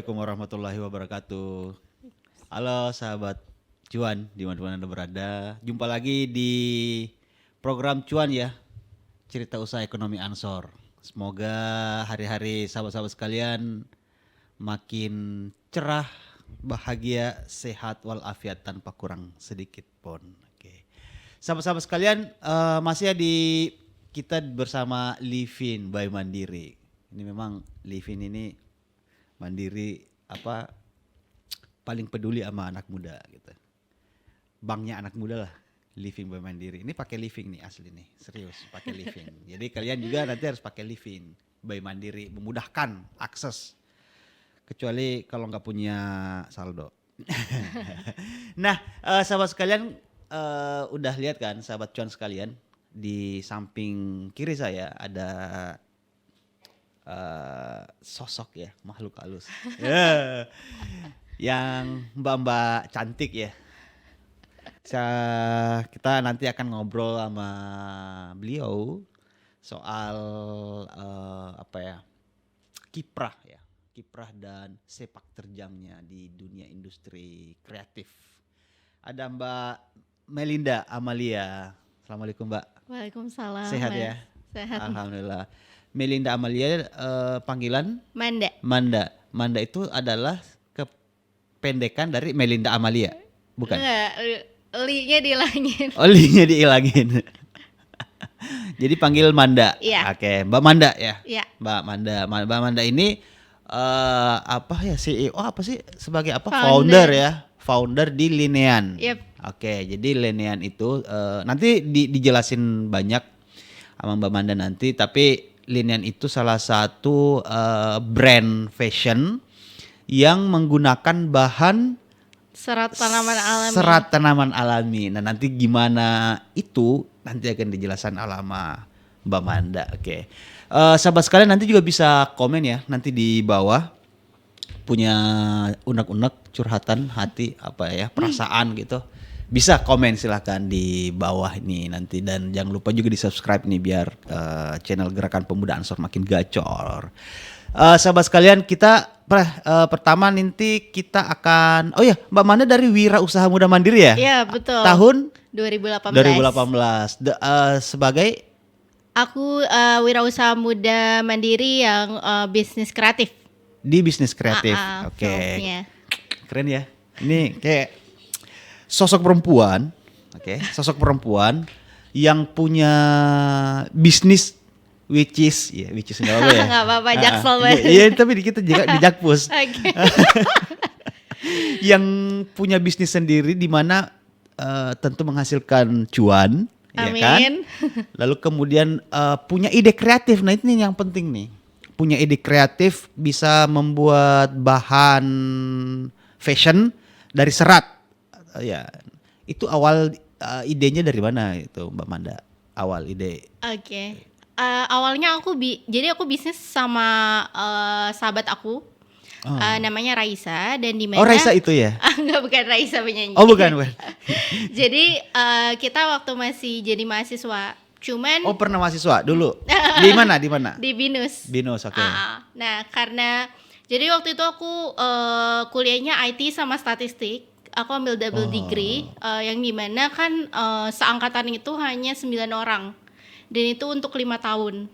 Assalamualaikum warahmatullahi wabarakatuh. Halo sahabat Cuan, dimanapun Anda berada. Jumpa lagi di program Cuan ya, cerita usaha ekonomi Ansor. Semoga hari-hari sahabat-sahabat sekalian makin cerah, bahagia, sehat walafiat tanpa kurang sedikit pun. Oke. Sahabat-sahabat sekalian, masih di kita bersama Livin by Mandiri. Ini memang Livin ini Mandiri paling peduli sama anak muda gitu. Banknya anak muda lah, Living by Mandiri. Ini pakai Living nih asli nih, serius pakai Living. Jadi kalian juga nanti harus pakai Living by Mandiri, memudahkan akses. Kecuali kalau nggak punya saldo. Nah, sahabat sekalian udah lihat kan, sahabat cuan sekalian, di samping kiri saya ada sosok ya, makhluk halus. Yang mbak-mbak cantik ya. Kita nanti akan ngobrol sama beliau soal kiprah dan sepak terjangnya di dunia industri kreatif. Ada Mbak Melinda Amalia. Assalamualaikum Mbak. Waalaikumsalam. Sehat Mas. ya? Sehat. Alhamdulillah. Melinda Amalia, panggilan Manda. Manda itu adalah kependekan dari Melinda Amalia, bukan? Enggak, li-nya dihilangin. Oh, li-nya dihilangin. Jadi panggil Manda. Iya. Oke, Mbak Manda ya. Iya. Mbak Manda ini CEO apa sih, sebagai apa? Founder di Linean. Yep. Oke, jadi Linean itu nanti dijelasin banyak sama Mbak Manda nanti, tapi Linean itu salah satu brand fashion yang menggunakan bahan Serat tanaman alami. Nah, nanti gimana itu nanti akan dijelaskan sama Mbak Manda. Oke. Sahabat sekalian nanti juga bisa komen ya nanti di bawah, punya unek-unek curhatan hati perasaan gitu. Bisa komen silahkan di bawah ini nanti, dan jangan lupa juga di subscribe nih biar channel Gerakan Pemuda Ansor makin gacor. Sahabat sekalian, kita pertama nanti kita akan Mbak Manda dari Wira Usaha Muda Mandiri ya? Iya betul. Tahun 2018. Sebagai Aku wirausaha muda mandiri yang bisnis kreatif. di bisnis kreatif. Oke. Filmnya. Keren ya. Ini kayak sosok perempuan, sosok perempuan yang punya bisnis which is nggak apa-apa ya. Nggak apa-apa, jaksel banget. Iya, tapi kita juga di Jakpus. Oke. Yang punya bisnis sendiri di mana tentu menghasilkan cuan, ya kan? Amin. Lalu kemudian punya ide kreatif. Nah, ini yang penting nih. Punya ide kreatif, bisa membuat bahan fashion dari serat. Ya, itu awal idenya dari mana itu Mbak Manda? Awal ide. Oke. Awalnya jadi aku bisnis sama sahabat aku. Namanya Raisa, dan di mana? Oh, Raisa itu ya? Enggak, bukan Raisa penyanyi. Oh, bukan. Jadi kita waktu masih jadi mahasiswa, cuman Oh, pernah mahasiswa dulu. Di mana? di BINUS. BINUS, oke. Nah, karena jadi waktu itu aku kuliahnya IT sama statistik. Aku ambil double degree yang dimana kan seangkatan itu hanya 9 orang, dan itu untuk 5 tahun.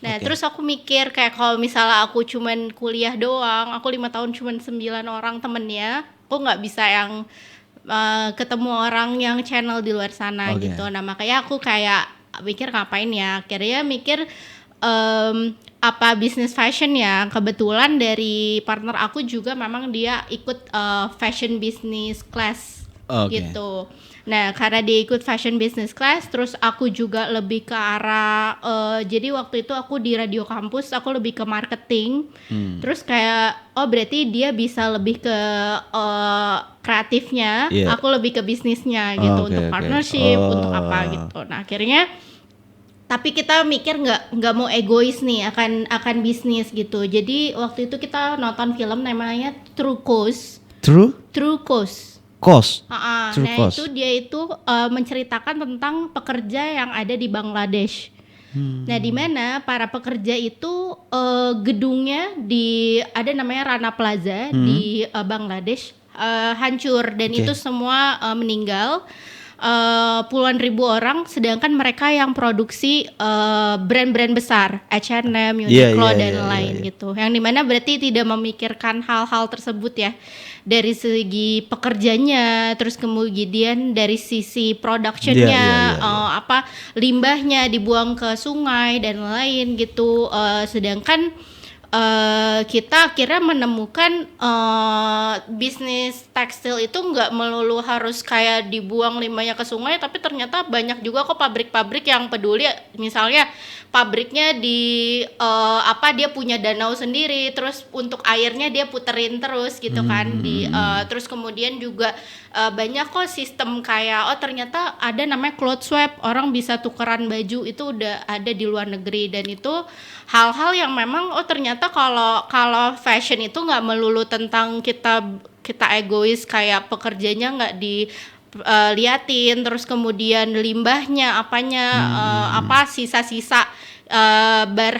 Nah, terus aku mikir kayak kalau misalnya aku cuman kuliah doang, aku 5 tahun cuman 9 orang temennya, aku nggak bisa yang ketemu orang yang channel di luar sana gitu. Nah, makanya aku kayak mikir ngapain ya, akhirnya mikir apa bisnis fashion ya. Kebetulan dari partner aku juga memang dia ikut fashion business class gitu. Nah, karena dia ikut fashion business class, terus aku juga lebih ke arah jadi waktu itu aku di radio kampus, aku lebih ke marketing. Terus kayak berarti dia bisa lebih ke kreatifnya, aku lebih ke bisnisnya gitu, untuk partnership, untuk apa gitu. Nah, akhirnya tapi kita mikir nggak mau egois nih akan bisnis gitu. Jadi waktu itu kita nonton film namanya True Cost. True Cost. True Nah, Cost. itu dia itu menceritakan tentang pekerja yang ada di Bangladesh. Nah, di mana para pekerja itu gedungnya ada namanya Rana Plaza di Bangladesh hancur dan Oke. itu semua meninggal. Puluhan ribu orang, sedangkan mereka yang produksi brand-brand besar, H&M, Iya, Uniqlo iya, dan iya, lain iya. gitu. Yang dimana berarti tidak memikirkan hal-hal tersebut ya, dari segi pekerjanya, terus kemudian dari sisi Iya, productionnya, iya, iya, iya. limbahnya dibuang ke sungai dan lain gitu. Sedangkan kita akhirnya menemukan bisnis tekstil itu nggak melulu harus kayak dibuang limbahnya ke sungai, tapi ternyata banyak juga kok pabrik-pabrik yang peduli. Misalnya pabriknya dia punya danau sendiri, terus untuk airnya dia puterin terus gitu kan terus kemudian juga banyak kok sistem kayak ternyata ada namanya cloth swap, orang bisa tukeran baju, itu udah ada di luar negeri. Dan itu hal-hal yang memang ternyata kalau fashion itu nggak melulu tentang kita egois kayak pekerjanya nggak liatin, terus kemudian limbahnya sisa-sisa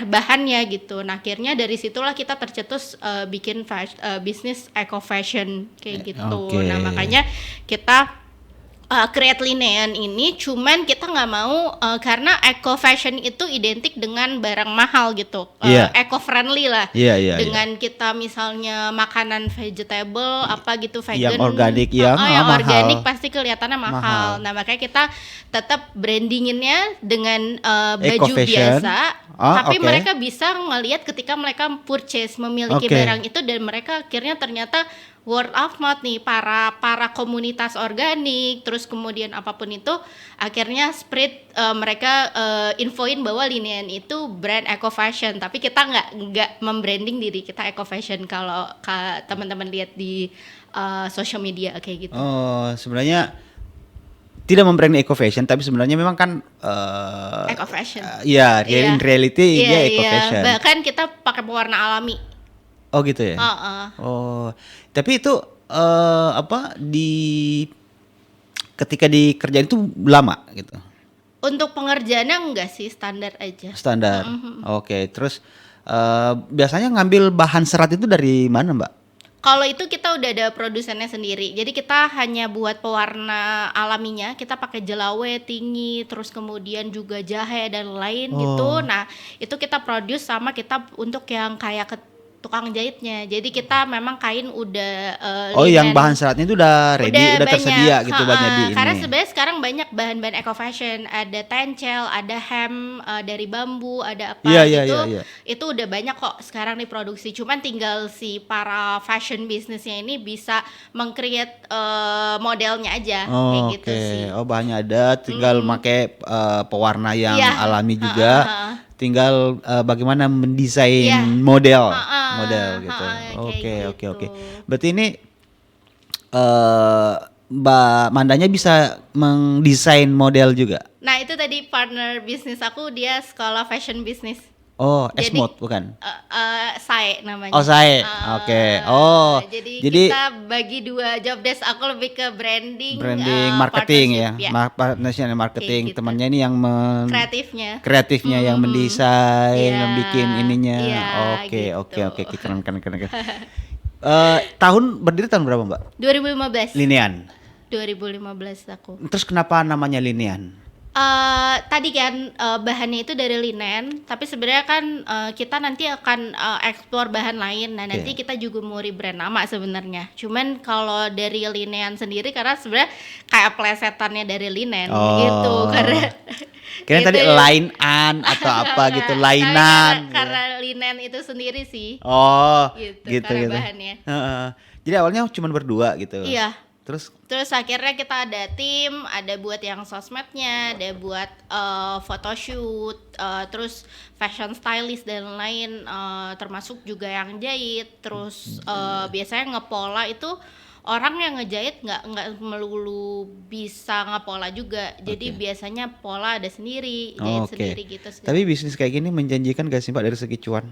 bahannya gitu. Nah, akhirnya dari situlah kita tercetus bikin bisnis eco fashion kayak gitu. Oke. Nah, makanya kita create Linean ini, cuman kita nggak mau karena eco fashion itu identik dengan barang mahal gitu, Iya. eco friendly lah. Iya, iya, iya. Dengan kita misalnya makanan vegetable apa gitu vegan, Yang organik, yang yang mahal. organik pasti kelihatannya mahal. Mahal. Nah, makanya kita tetap brandinginnya dengan Eco baju fashion. biasa, tapi Oke. mereka bisa ngelihat ketika mereka purchase memiliki Oke. barang itu, dan mereka akhirnya ternyata word of mouth nih, para komunitas organik, terus kemudian apapun itu akhirnya spread, mereka infoin bahwa Linean itu brand eco fashion, tapi kita nggak membranding diri kita eco fashion kalau teman-teman lihat di social media kayak gitu. Oh, sebenarnya tidak membranding eco fashion, tapi sebenarnya memang kan Eco fashion. Iya, in reality dia eco Iya. fashion. Bahkan kita pakai pewarna alami. Oh gitu ya. Oh, tapi itu ketika dikerjain itu lama gitu. Untuk pengerjaannya enggak sih, standar aja. Standar. Oke, terus biasanya ngambil bahan serat itu dari mana, Mbak? Kalau itu kita udah ada produsennya sendiri. Jadi kita hanya buat pewarna alaminya, kita pakai jelawe, tinggi, terus kemudian juga jahe dan lain gitu. Nah, itu kita produce sama kita untuk yang kayak tukang jahitnya. Jadi kita memang kain udah yang linen. bahan seratnya itu udah ready, udah banyak, tersedia gitu banyak di ini. Karena sebenarnya sekarang banyak bahan-bahan eco fashion, ada tencel, ada hem dari bambu, ada apa gitu. Iya. Itu udah banyak kok sekarang diproduksi. Cuman tinggal si para fashion bisnisnya ini bisa meng-create modelnya aja kayak gitu sih. Oh, bahannya ada, tinggal pakai pewarna yang Iya. alami juga. Tinggal bagaimana mendesain model gitu. Oke. Berarti ini Mbak Mandanya bisa mendesain model juga. Nah, itu tadi partner bisnis aku, dia sekolah fashion business. Oh, Jadi, Esmod bukan? Sae namanya. Oh, Sae. Oke. Oh, jadi kita bagi dua job desk. Aku lebih ke branding, marketing ya. partnership, Partnership marketing. Kayak gitu. Temannya ini yang kreatifnya yang mendesain, Iya. yang bikin ininya. Iya, Oke. gitu. Keren. Berdiri tahun berapa, Mbak? 2015. Linean. 2015 aku. Terus kenapa namanya Linean? Tadi kan bahannya itu dari linen, tapi sebenarnya kan kita nanti akan eksplor bahan lain. Nah, nanti kita juga mau rebrand nama sebenarnya. Cuman kalau dari Linean sendiri, karena sebenarnya kayak plesetannya dari linen gitu, karena kira gitu. tadi line-an atau apa gitu, lainan. Karena linen itu sendiri sih. Oh, gitu. Karena bahannya. Jadi awalnya cuma berdua gitu. Iya. Terus akhirnya kita ada tim, ada buat yang sosmednya, ada buat photoshoot, terus fashion stylist dan lain, termasuk juga yang jahit. Terus biasanya ngepola itu orang yang ngejahit nggak melulu bisa ngepola juga. Jadi biasanya pola ada sendiri, jahit sendiri gitu. Tapi bisnis kayak gini menjanjikan gak sih, Mbak, dari segi cuan?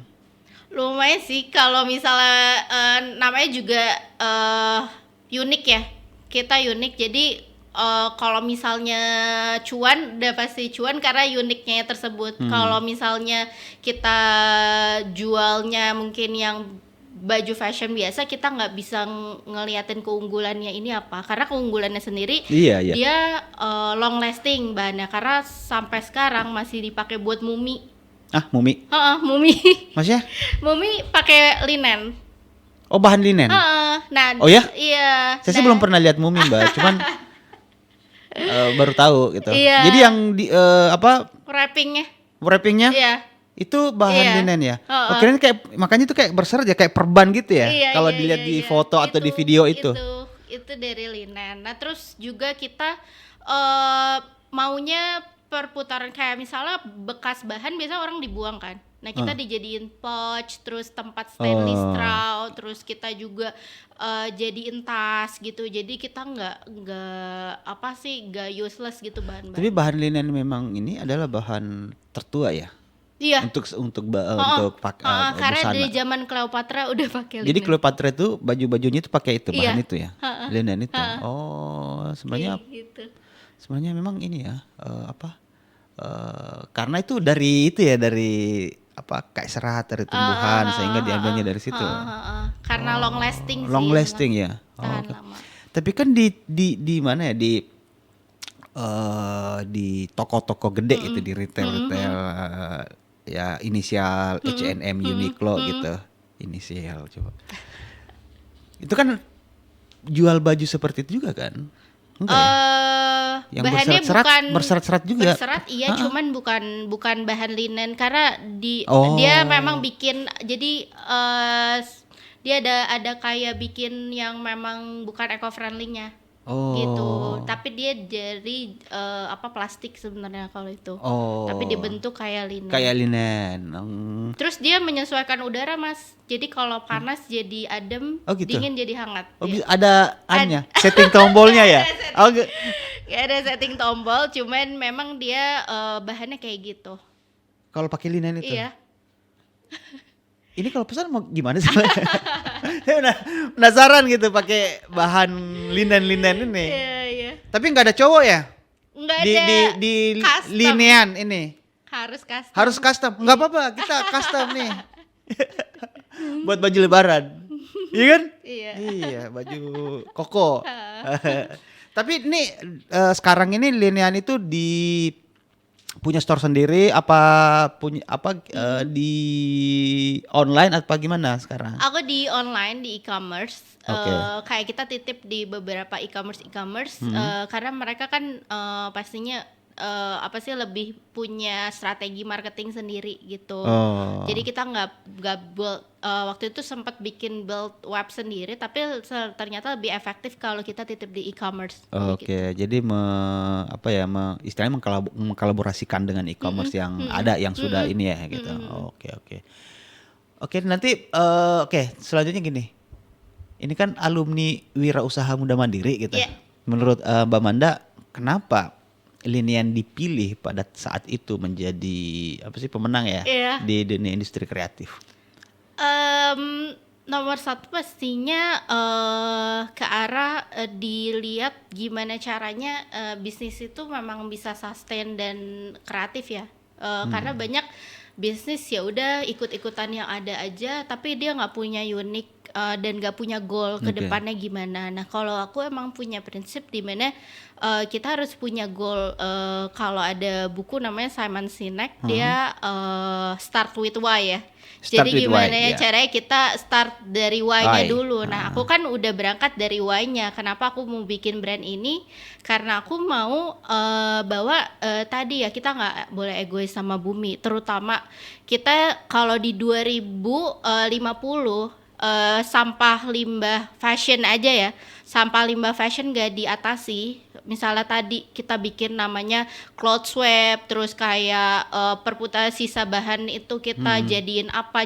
Lumayan sih kalau misalnya namanya juga unik ya. Kita unik, jadi kalau misalnya cuan udah pasti cuan karena uniknya tersebut. Kalau misalnya kita jualnya mungkin yang baju fashion biasa, kita nggak bisa ngeliatin keunggulannya ini apa, karena keunggulannya sendiri Iya. dia long lasting bahannya, karena sampai sekarang masih dipakai buat mumi. Ah, mumi. Mumi. Maksudnya? Mumi pakai linen. Oh, bahan linen. Nah, Oh ya? iya. Saya sih belum pernah lihat mumi, Mbak. Cuman baru tahu gitu. Iya. Jadi yang di wrappingnya Iya. itu bahan linen ya. Oh, Kirain kayak, makanya itu kayak berserat ya, kayak perban gitu ya. Iya, Kalau iya, dilihat iya, di iya. foto atau di video itu. Itu dari linen. Nah, terus juga kita maunya perputaran, kayak misalnya bekas bahan biasa orang dibuang kan. Nah, kita dijadiin pouch, terus tempat stainless straw, terus kita juga jadiin tas gitu. Jadi kita nggak useless gitu bahan-bahan. Tapi bahan linen memang ini adalah bahan tertua ya. Iya. Untuk Karena busana. dari zaman Cleopatra udah pakai linen. Jadi Cleopatra itu baju-bajunya itu pakai itu bahan Iya. itu ya. Linen itu. Oh, sebenarnya Kayak gitu. sebenarnya memang ini ya karena itu dari itu ya, dari kayak serat dari tumbuhan sehingga diambilnya dari situ. Karena long lasting sih. Long lasting ya. Tahan Oke. lama. Tapi kan di mana ya, di toko-toko gede itu, di retail ya inisial H&M, Uniqlo gitu. Inisial coba. Itu kan jual baju seperti itu juga kan? Enggak ya? Yang Bahannya berserat-serat juga. Berserat iya, cuman bukan bahan linen, karena Oh. dia memang bikin, jadi dia ada kayak bikin yang memang bukan eco friendly-nya. Oh. Gitu. Tapi dia dari plastik sebenarnya kalau itu. Oh. Tapi dibentuk kayak linen. Kayak linen. Terus dia menyesuaikan udara, Mas. Jadi kalau panas jadi adem, Oh, gitu? dingin jadi hangat. Oh, Iya. bisa ada setting tombolnya ya? Oh, Gak ada setting tombol, cuman memang dia bahannya kayak gitu. kalau pakai linen itu. Iya. Ini kalau pesan mau gimana sih? Saya penasaran gitu pakai bahan linen ini. Iya. Tapi nggak ada cowok ya? Nggak Di ada di custom. linean ini. Harus custom. Harus custom. Nggak apa-apa, kita custom nih. Buat baju lebaran. Iya kan? Iya. Iya, baju koko. Tapi ini sekarang ini linean itu punya store sendiri di online apa gimana sekarang? Aku di online, di e-commerce. Oke. Kayak kita titip di beberapa e-commerce karena mereka kan pastinya lebih punya strategi marketing sendiri gitu. Oh. Jadi kita nggak build, waktu itu sempat bikin build web sendiri, tapi ternyata lebih efektif kalau kita titip di e-commerce. Oke, Gitu. jadi istilahnya mengkolaborasikan dengan e-commerce yang ada, yang sudah ini ya gitu. Oke, nanti selanjutnya gini. Ini kan alumni Wirausaha Muda Mandiri gitu. Iya. Menurut Mbak Manda, kenapa Linian dipilih pada saat itu menjadi pemenang ya di dunia industri kreatif? Nomor satu pastinya ke arah dilihat gimana caranya bisnis itu memang bisa sustain dan kreatif ya. Karena banyak bisnis ya udah ikut-ikutan yang ada aja, tapi dia nggak punya unik dan nggak punya goal ke depannya gimana. Nah, kalau aku emang punya prinsip di mana kita harus punya goal. Kalau ada buku namanya Simon Sinek, dia Start with Why ya. Jadi gimana ya caranya kita start dari why-nya dulu. Nah, aku kan udah berangkat dari why-nya. Kenapa aku mau bikin brand ini? Karena aku mau bahwa tadi ya, kita nggak boleh egois sama bumi. Terutama kita kalau di 2050 sampah limbah fashion aja ya, sampah limbah fashion gak diatasi. Misalnya tadi kita bikin namanya cloth swap, terus kayak perputaran sisa bahan itu kita jadiin apa,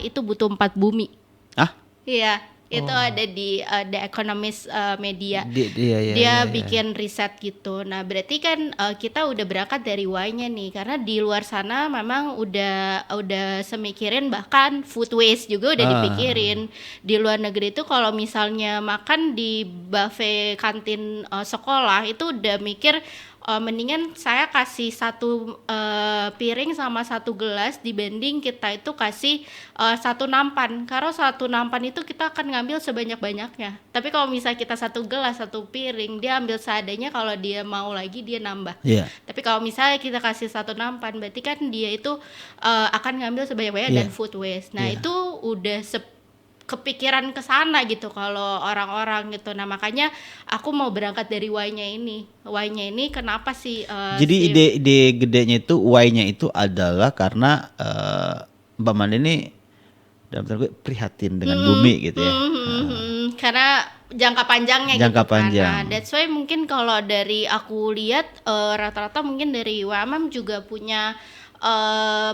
itu butuh 4 bumi. Ah? Iya. Itu ada di The Economist Media. Iya, Dia bikin riset gitu. Nah, berarti kan kita udah berangkat dari why-nya nih, karena di luar sana memang udah semikirin, bahkan food waste juga udah dipikirin. Di luar negeri itu kalau misalnya makan di buffet kantin sekolah itu udah mikir mendingan saya kasih satu piring sama satu gelas dibanding kita itu kasih satu nampan. Karena satu nampan itu kita akan ngambil sebanyak-banyaknya. Tapi kalau misalnya kita satu gelas, satu piring, dia ambil seadanya, kalau dia mau lagi dia nambah. Iya. Tapi kalau misalnya kita kasih satu nampan, berarti kan dia itu akan ngambil sebanyak-banyaknya dan food waste. Nah, itu udah kepikiran ke sana gitu kalau orang-orang gitu. Nah, makanya aku mau berangkat dari why-nya ini. Why-nya ini kenapa sih Jadi ide gedenya itu why-nya itu adalah karena Mbak Manda ini dalam tanda kutip prihatin dengan bumi gitu ya. Karena jangka panjangnya Jangka gitu kan. panjang. Nah, that's why mungkin kalau dari aku lihat rata-rata mungkin dari UMM juga punya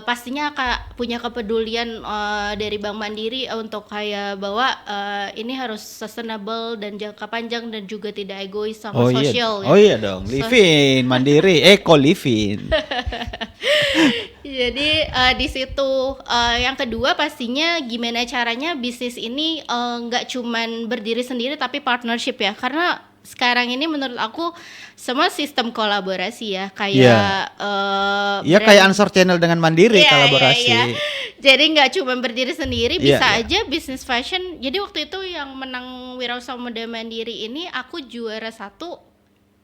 pastinya punya kepedulian dari Bank Mandiri untuk kayak bahwa ini harus sustainable dan jangka panjang dan juga tidak egois sama sosial. Oh iya dong, living mandiri, eco living. Jadi di situ yang kedua pastinya gimana caranya bisnis ini nggak cuman berdiri sendiri tapi partnership ya, karena sekarang ini menurut aku semua sistem kolaborasi ya, kayak kayak Ansor Channel dengan Mandiri kolaborasi. Iya. Jadi nggak cuma berdiri sendiri, bisa aja bisnis fashion. Jadi waktu itu yang menang Wirausaha Muda Mandiri ini aku juara 1,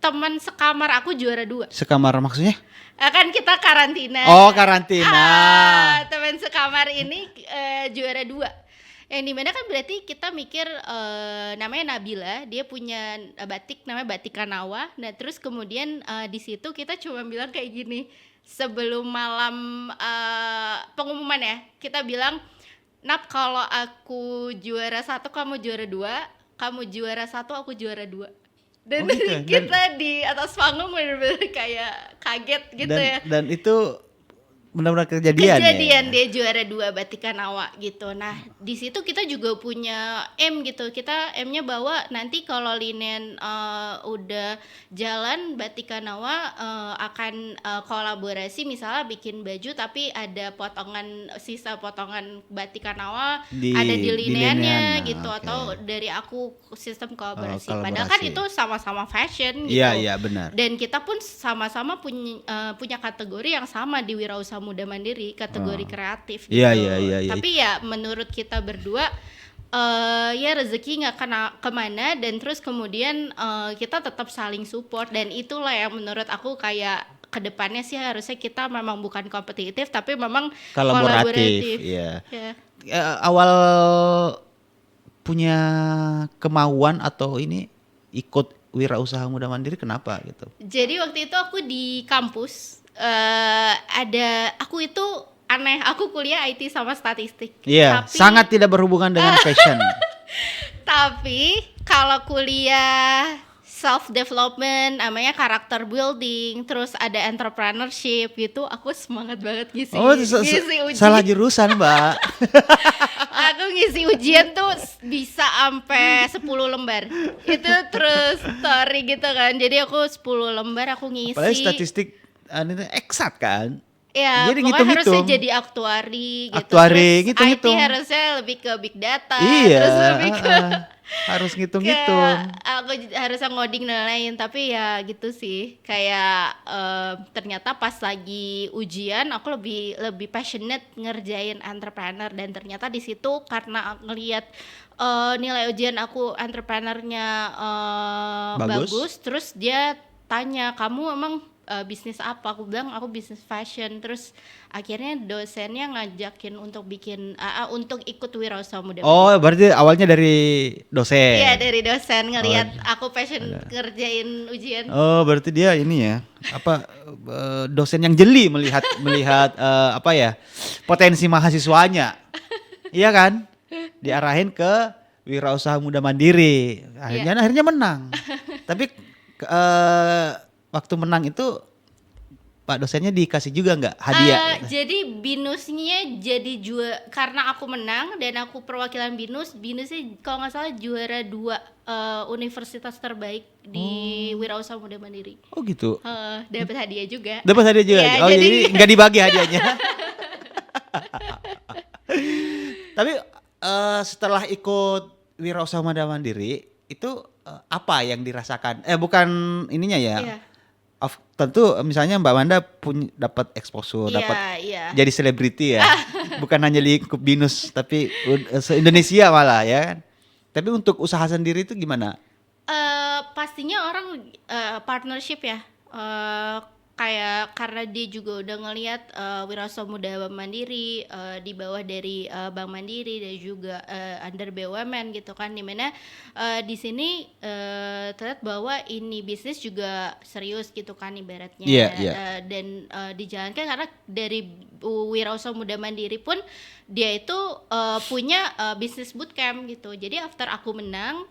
teman sekamar aku juara 2. Sekamar maksudnya? Kan kita karantina. Oh, karantina. Teman sekamar ini juara 2. Yang dimana kan berarti kita mikir namanya Nabila, dia punya batik namanya Batik Kanawa. Nah, terus kemudian di situ kita cuma bilang kayak gini, sebelum malam pengumuman ya, kita bilang, Nap, kalau aku juara 1 kamu juara 2, kamu juara 1 aku juara 2. Dan kita di atas panggung bener-bener kayak kaget gitu ya. Dan itu benar-benar kejadian ya? Dia juara 2 Batik Kanawa gitu. Nah, di situ kita juga punya M gitu. Kita M-nya bahwa nanti kalau linen udah jalan, Batik Kanawa akan kolaborasi, misalnya bikin baju tapi ada sisa potongan Batik Kanawa ada di linennya gitu, atau dari aku sistem kolaborasi. Padahal kan itu sama-sama fashion gitu. Iya, benar. Dan kita pun sama-sama punya kategori yang sama di Wirausaha Muda Mandiri, kategori kreatif gitu. Iya. Tapi ya menurut kita berdua ya rezeki nggak kemana, dan terus kemudian kita tetap saling support, dan itulah yang menurut aku kayak kedepannya sih harusnya kita memang bukan kompetitif tapi memang kolaboratif. Iya. Awal punya kemauan atau ini ikut Wirausaha Muda Mandiri kenapa gitu? Jadi waktu itu aku di kampus aku itu aneh, aku kuliah IT sama statistik. Iya, sangat tidak berhubungan dengan fashion. Tapi kalau kuliah self development, namanya karakter building, terus ada entrepreneurship gitu, aku semangat banget ngisi ujian. Salah jurusan, Mbak. Aku ngisi ujian tuh bisa sampai 10 lembar. Itu terus story gitu kan. Jadi aku 10 lembar aku ngisi. Padahal statistik eksat kan? Ya, jadi pokoknya harusnya jadi aktuari gitu. Aktuari, terus IT harusnya lebih ke big data. Iya, terus lebih ke harus ngitung-ngitung. Aku harusnya ngoding dan lain, tapi ya gitu sih. Kayak ternyata pas lagi ujian aku lebih passionate ngerjain entrepreneur, dan ternyata di situ karena ngelihat nilai ujian aku entrepreneurnya bagus, terus dia tanya, kamu emang bisnis apa? Aku bilang aku bisnis fashion. Terus akhirnya dosennya ngajakin untuk bikin untuk ikut Wirausaha Muda. Oh, berarti awalnya dari dosen. Iya, dari dosen ngelihat aku passion ngerjain ujian. Oh, berarti dia ini ya, dosen yang jeli melihat potensi mahasiswanya. Iya kan? Diarahin ke Wirausaha Muda Mandiri. Akhirnya menang. Tapi waktu menang itu Pak dosennya dikasih juga nggak hadiah? Jadi binusnya jadi karena aku menang dan aku perwakilan binusnya kalau nggak salah juara 2 universitas terbaik di Wirausaha Muda Mandiri. Oh gitu. Dapat hadiah juga. Dapat hadiah juga. Ya, Oh jadi nggak dibagi hadiahnya. Tapi setelah ikut Wirausaha Muda Mandiri itu apa yang dirasakan? Bukan ininya ya. Iya. Tentu misalnya Mbak Manda dapat exposure, Iya, dapat iya. jadi selebriti ya. Bukan hanya lingkup binus tapi se-Indonesia malah ya kan. Tapi untuk usaha sendiri itu gimana? Pastinya orang partnership ya. Kayak karena dia juga udah ngelihat Wirausaha Muda Mandiri di bawah dari Bank Mandiri dan juga under BUMN gitu kan, dimana di sini terlihat bahwa ini bisnis juga serius gitu kan ibaratnya. Dan dijalankan karena dari Wirausaha Muda Mandiri pun dia itu punya bisnis bootcamp gitu. Jadi after aku menang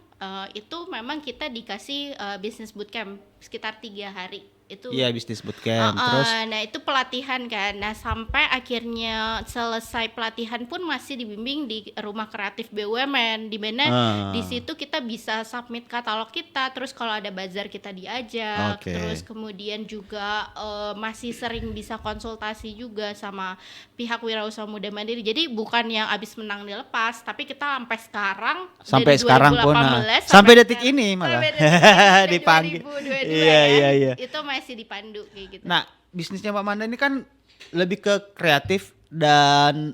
itu memang kita dikasih bisnis bootcamp sekitar 3 hari. Itu bisnis bootcamp terus. Nah itu pelatihan kan. Nah sampai akhirnya selesai pelatihan pun masih dibimbing di rumah kreatif BUMN, di mana di situ kita bisa submit katalog kita, terus kalau ada bazar kita diajak, terus kemudian juga masih sering bisa konsultasi juga sama pihak Wirausaha Muda Mandiri. Jadi bukan yang abis menang dilepas, tapi kita sampai sekarang sampai dari sekarang 2018 pun sampai detik ini malah dipanggil. Iya. Itu masih dipandu kayak gitu. Nah, bisnisnya Mbak Manda ini kan lebih ke kreatif dan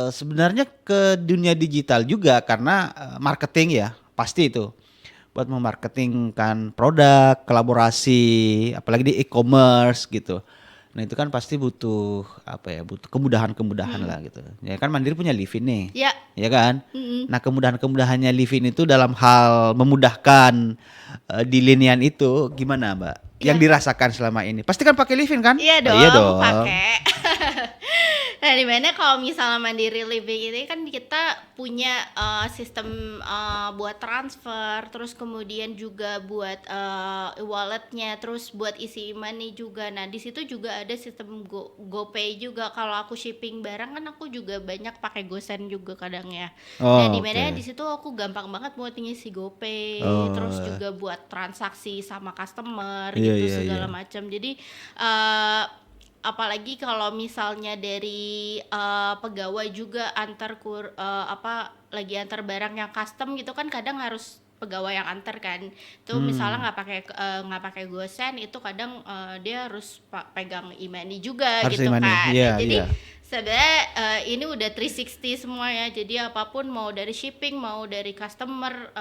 sebenarnya ke dunia digital juga karena marketing ya, pasti itu. Buat memarketingkan produk, kolaborasi, apalagi di e-commerce gitu. Nah, itu kan pasti butuh butuh kemudahan-kemudahan lah gitu. Ya kan Mandiri punya Livin nih. Ya. Ya kan? Nah, kemudahan-kemudahannya Livin itu dalam hal memudahkan di linian itu gimana, Mbak? Yang dirasakan selama ini. Pasti kan pakai Livin kan? Iya dong, iya dong. pakai. Nah, dimana kalau misalnya Mandiri Living ini kan kita punya sistem buat transfer, terus kemudian juga buat walletnya, terus buat isi money juga. Nah, di situ juga ada sistem GoPay juga. Kalau aku shipping barang kan aku juga banyak pakai GoSend juga kadang ya. Nah, dimana di situ aku gampang banget buat ngisi GoPay, terus juga buat transaksi sama customer gitu segala macam. Jadi apalagi kalau misalnya dari pegawai juga lagi antar barang yang custom gitu kan kadang harus pegawai yang antar kan. Itu misalnya nggak pakai GoSend itu kadang dia harus pegang e-money juga harus gitu e-money. Kan. Jadi sebenarnya ini udah 360 semua ya. Jadi apapun mau dari shipping, mau dari customer,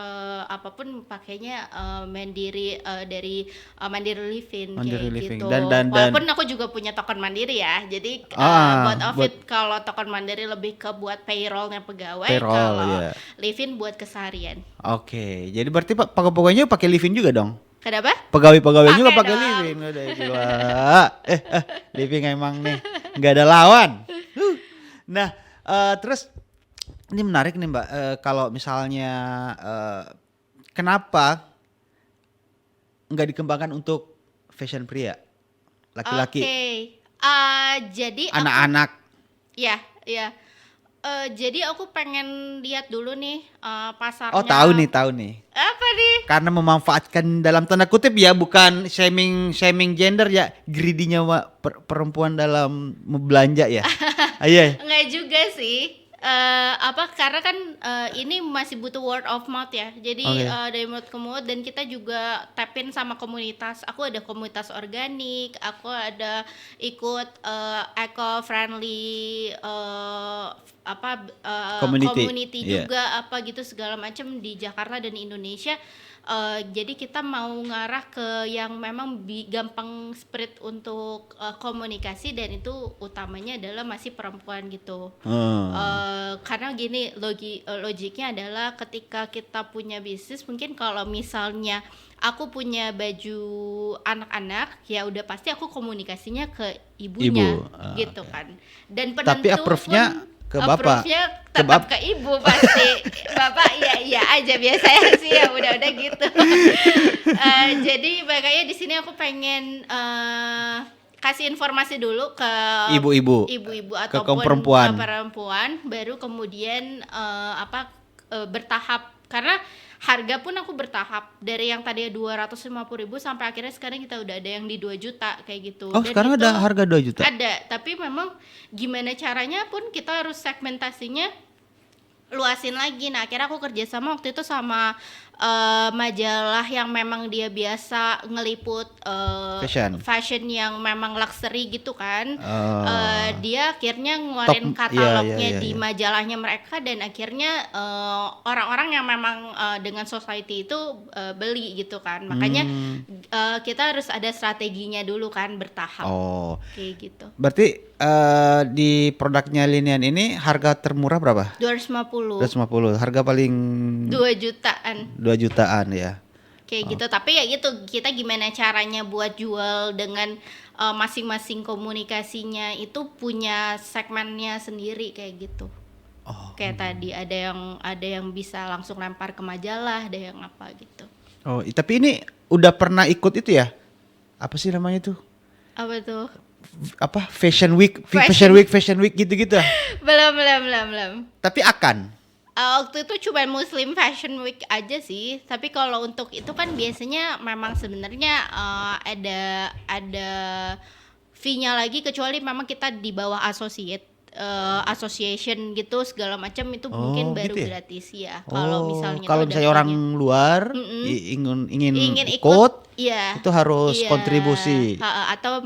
apapun pakainya Mandiri dari Mandiri Livin kayak Living. gitu. Dan walaupun aku juga punya token Mandiri ya. Jadi buat Outfit kalau token Mandiri lebih ke buat payrollnya pegawai, kalau Livin buat keseharian. Oke, jadi berarti pegawainya pakai Livin juga dong? Kenapa? Pegawai juga pakai Livin. Udah gila. Livin emang nih nggak ada lawan. Nah, terus ini menarik nih Mbak. Kalau misalnya kenapa nggak dikembangkan untuk fashion pria, laki-laki? Jadi anak-anak. Ya. Jadi aku pengen lihat dulu nih pasarnya. Oh tahu nih. Apa nih? Karena memanfaatkan dalam tanda kutip ya, bukan shaming gender ya, greedy-nya perempuan dalam belanja ya. Iya. Enggak juga sih. Karena kan ini masih butuh word of mouth ya. Jadi dari mulut ke mulut, dan kita juga tapin sama komunitas. Aku ada komunitas organik, aku ada ikut eco friendly community juga gitu segala macam di Jakarta dan Indonesia. Jadi kita mau ngarah ke yang memang gampang spread untuk komunikasi, dan itu utamanya adalah masih perempuan gitu. Karena gini logiknya adalah ketika kita punya bisnis, mungkin kalau misalnya aku punya baju anak-anak ya udah pasti aku komunikasinya ke ibunya gitu kan. Dan penentu tapi approve-nya ke bapak, tetap ke ibu pasti. Bapak iya aja biasanya sih ya udah gitu. Jadi makanya di sini aku pengen kasih informasi dulu ke Ibu-ibu. ibu-ibu Ke kaum ataupun perempuan. ke perempuan, baru kemudian bertahap, karena harga pun aku bertahap dari yang tadinya 250.000 sampai akhirnya sekarang kita udah ada yang di 2 juta kayak gitu. Oh, Dan sekarang itu ada harga 2 juta. ada, tapi memang gimana caranya pun kita harus segmentasinya luasin lagi. Nah akhirnya aku kerjasama waktu itu sama majalah yang memang dia biasa ngeliput fashion yang memang luxury gitu kan. Dia akhirnya ngeluarin katalognya di majalahnya mereka, dan akhirnya orang-orang yang memang dengan society itu beli gitu kan. Makanya kita harus ada strateginya dulu kan, bertahap kayak gitu. Berarti di produknya Linian ini harga termurah berapa? 250. Harga paling 2 jutaan. 2 jutaan ya. Kayak gitu, tapi ya gitu, kita gimana caranya buat jual dengan masing-masing komunikasinya itu punya segmennya sendiri kayak gitu. Kayak tadi ada yang bisa langsung lempar ke majalah, ada yang apa gitu. Oh, tapi ini udah pernah ikut itu ya? Apa sih namanya tuh? Apa tuh? Apa Fashion Week gitu-gitu. Belum. Tapi akan. Waktu itu cuma Muslim Fashion Week aja sih, tapi kalau untuk itu kan biasanya memang sebenarnya ada fee-nya lagi, kecuali memang kita di bawah association gitu segala macam, itu mungkin baru gitu ya? gratis ya. Kalau misalnya orang luar ingin ikut, itu harus kontribusi. Atau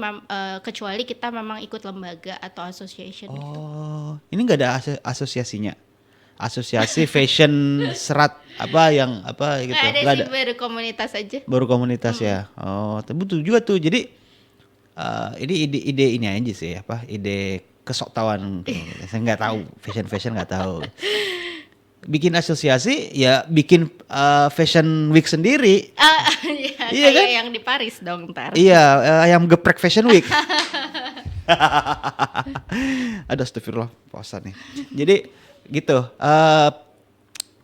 kecuali kita memang ikut lembaga atau association gitu. Ini nggak ada asosiasinya? Asosiasi fashion serat apa gitu. Nggak ada sih, baru komunitas aja. Baru komunitas ya. Tapi betul juga tuh. Jadi ini ide ini aja sih, ide kesoktawan. Saya nggak tahu fashion nggak tahu. Bikin asosiasi ya, bikin fashion week sendiri. Iya kayak kan? Yang di Paris dong ntar. Iya, ayam geprek fashion week. Aduh, astagfirullah, puasa nih. Jadi gitu.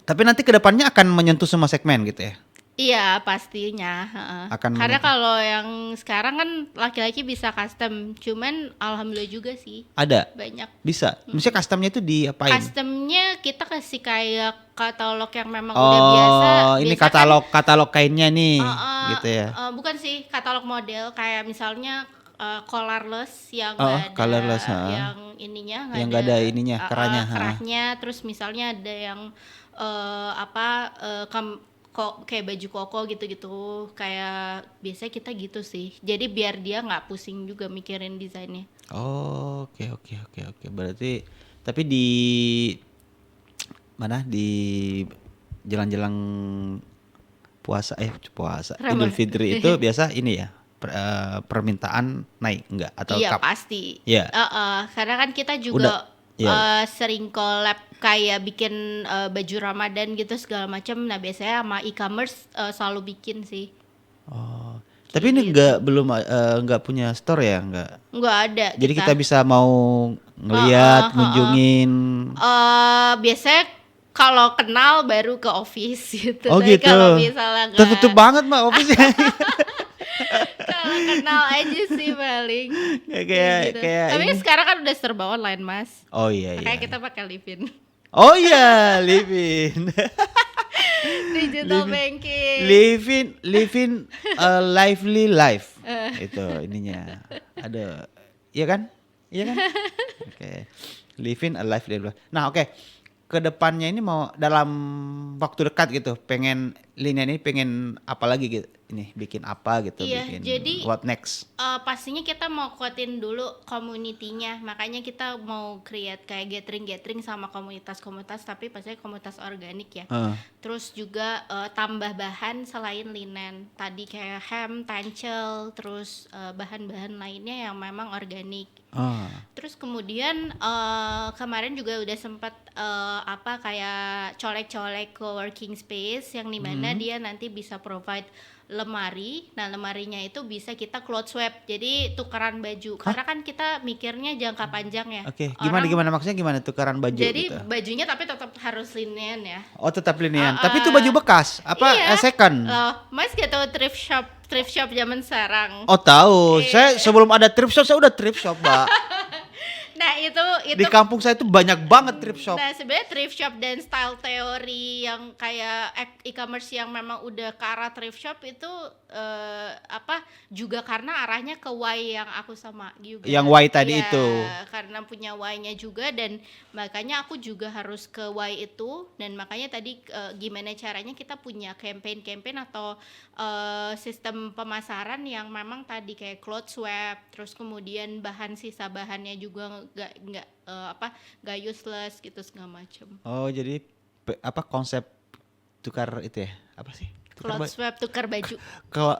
Tapi nanti kedepannya akan menyentuh semua segmen gitu ya? Iya pastinya. Karena kalau yang sekarang kan laki-laki bisa custom, cuman alhamdulillah juga sih. Ada? Banyak. Bisa? Misalnya customnya itu diapain? Customnya kita kasih kayak katalog yang memang udah biasa. Ini katalog kainnya nih, gitu ya? Bukan sih, katalog model kayak misalnya collarless yang collarless, yang ininya yang nggak ada ininya, kerahnya. Terus misalnya ada yang kayak baju koko gitu-gitu, kayak biasanya kita gitu sih. Jadi biar dia nggak pusing juga mikirin desainnya. Oke. Berarti tapi di mana, di jelang-jelang puasa Idul Fitri itu biasa ini ya, permintaan naik enggak atau iya pasti. Iya. Karena kan kita juga sering collab kayak bikin baju Ramadan gitu segala macam. Nah biasanya sama e-commerce selalu bikin sih. Tapi ini nggak punya store ya? Nggak ada. Jadi kita bisa mau ngelihat, ngunjungin. Biasanya kalau kenal baru ke office gitu. Gitu. Kalau misalnya tertutup banget mah office-nya. Kalau kenal aja sih paling. Kayak Tapi sekarang kan udah serba online, Mas. Iya. Kayak kita pakai Livin. Livin. Digital banking. Livin lively life. Itu ininya. Ada. Iya kan? Oke. Livin a lively life. Nah, oke. Kedepannya ini mau dalam waktu dekat gitu, pengen Linian ini pengen apa lagi gitu, ini bikin apa gitu, bikin jadi what next? Pastinya kita mau kuatin dulu community-nya, makanya kita mau create kayak gathering sama komunitas-komunitas, tapi pastinya komunitas organik ya. Terus juga tambah bahan selain linen tadi kayak hem, tencel, terus bahan-bahan lainnya yang memang organik. Terus kemudian kemarin juga udah sempat kayak colek-colek co-working space yang dimana dia nanti bisa provide lemari. Nah lemarinya itu bisa kita cloth swap, jadi tukeran baju. Karena kan kita mikirnya jangka panjang ya. Gimana maksudnya, gimana tukeran baju? Jadi gitu? Bajunya tapi tetap harus linen ya. Tetap linen. Tapi itu baju bekas apa? Iya. Second. Mas gitu thrift thrift shop zaman sekarang. Oh tahu, saya sebelum ada thrift shop saya udah thrift shop, Mbak. Nah itu Di kampung saya itu banyak banget thrift shop. Nah sebenarnya thrift shop dan style teori yang kayak e-commerce yang memang udah ke arah thrift shop itu juga karena arahnya ke why yang aku sama juga. Yang why tadi Iya, itu. karena punya why-nya juga dan makanya aku juga harus ke why itu dan makanya tadi gimana caranya kita punya campaign atau sistem pemasaran yang memang tadi kayak cloth swap, terus kemudian sisa bahannya juga nggak useless gitu segala macam. Oh jadi konsep tukar itu ya apa sih? Cloth swap tukar baju. Kalau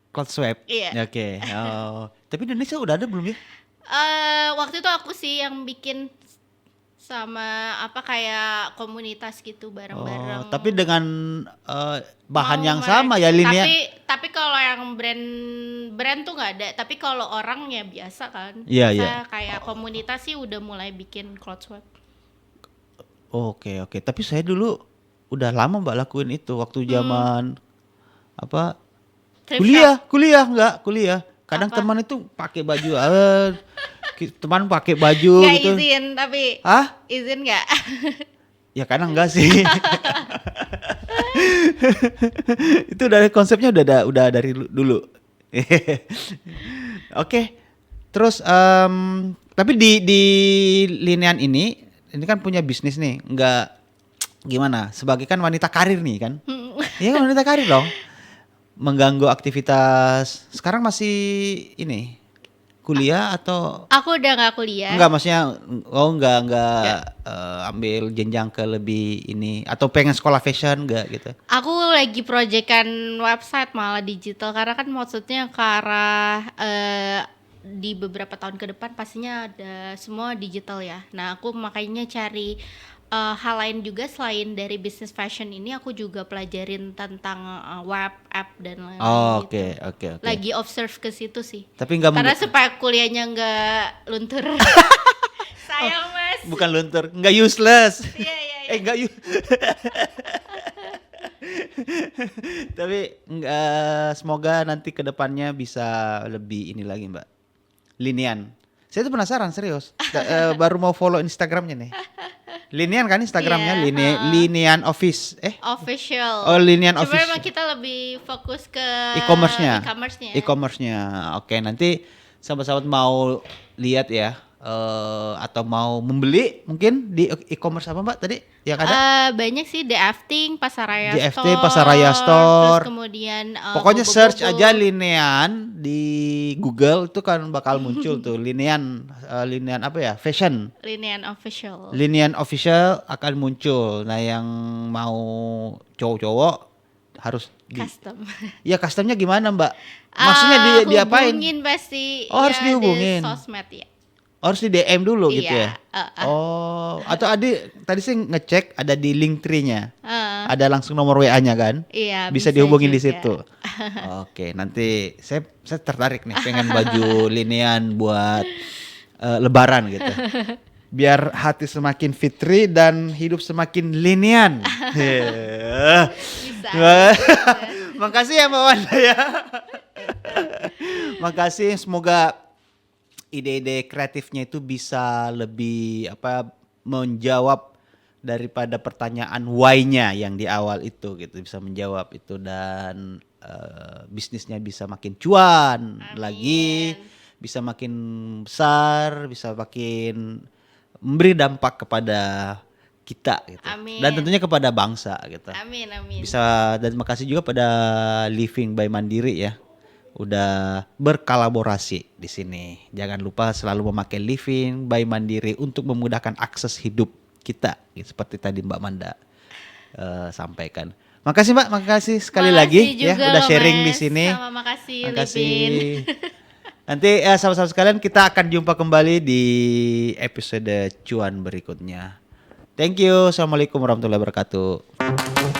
cloth swap. Iya. Oke. Oh. Tapi di Indonesia udah ada belum ya? Waktu itu aku sih yang bikin sama kayak komunitas gitu bareng-bareng. Oh, tapi dengan bahan yang merek. sama ya linear. Tapi kalau yang brand tuh nggak ada. Tapi kalau orang ya biasa kan. Iya, Biasa iya. kayak komunitas sih udah mulai bikin cloth swap. Oke. Tapi saya dulu udah lama Mbak lakuin itu waktu zaman Thrift shop. kuliah. Kadang Apa? teman itu pakai baju teman pakai baju Nggak gitu. izin tapi Hah? izin nggak? Ya kadang enggak sih. Itu dari konsepnya udah dari dulu. Oke. Terus tapi di Linean ini kan punya bisnis nih, enggak gimana? Sebagai kan wanita karir nih kan? Iya kan wanita karir dong. Mengganggu aktivitas. Sekarang masih ini kuliah atau Aku udah nggak kuliah. enggak, maksudnya enggak ambil jenjang ke lebih ini atau pengen sekolah fashion enggak gitu. Aku lagi proyekan website malah digital karena kan maksudnya ke arah di beberapa tahun ke depan pastinya ada semua digital ya. Nah aku makanya cari hal lain juga selain dari bisnis fashion ini aku juga pelajarin tentang web, app dan lain-lain Oh, gitu. oke. Lagi observe ke situ sih. Tapi enggak Karena supaya kuliahnya nggak luntur. Sayang mas. bukan luntur, enggak useless. Iya. Enggak Tapi semoga nanti ke depannya bisa lebih ini lagi Mbak. Linean. Saya tuh penasaran serius. Baru mau follow Instagramnya nih. Linean kan Instagramnya, Iya, Linean Office. Official. Oh, Linean Cuma Office. emang kita lebih fokus ke E-commerce-nya. E-commerce-nya. Oke, nanti sahabat-sahabat mau lihat ya atau mau membeli mungkin di e-commerce apa Mbak tadi yang ada? Banyak sih DFT, Pasaraya DFT, Store. Pasaraya Store. Terus kemudian Pokoknya Bobo search Bobo. aja Linean di Google itu kan bakal muncul tuh Linean apa ya? Fashion. Linean Official. Linean Official akan muncul. Nah, yang mau cowok-cowok harus Custom. Ya customnya gimana Mbak? Maksudnya diapain? Hubungin pasti. Oh, harus ya, dihubungin. Di sosmed ya. Harus di DM dulu gitu Iya, ya? Oh, atau tadi sih ngecek ada di Linktree-nya. Uh, Ada langsung nomor WA-nya kan? iya. Bisa dihubungin di juga. situ. Oke, nanti saya tertarik nih pengen baju Linean buat lebaran gitu. Biar hati semakin fitri dan hidup semakin linean. Bisa. Makasih ya Mbak Wanda ya. Makasih, semoga ide-ide kreatifnya itu bisa lebih menjawab daripada pertanyaan why-nya yang di awal itu gitu, bisa menjawab itu dan bisnisnya bisa makin cuan. Amin. Lagi, bisa makin besar, bisa makin memberi dampak kepada kita gitu. Amin. Dan tentunya kepada bangsa gitu. Amin. Bisa, dan makasih juga pada Living by Mandiri ya. Udah berkolaborasi di sini. Jangan lupa selalu memakai Living by Mandiri untuk memudahkan akses hidup kita, gitu, seperti tadi Mbak Manda sampaikan. Makasih Mbak, makasih sekali lagi ya udah sharing di sini. Sama makasih. Makasih. Nanti sahabat-sahabat sekalian kita akan jumpa kembali di episode cuan berikutnya. Thank you. Assalamualaikum warahmatullahi wabarakatuh.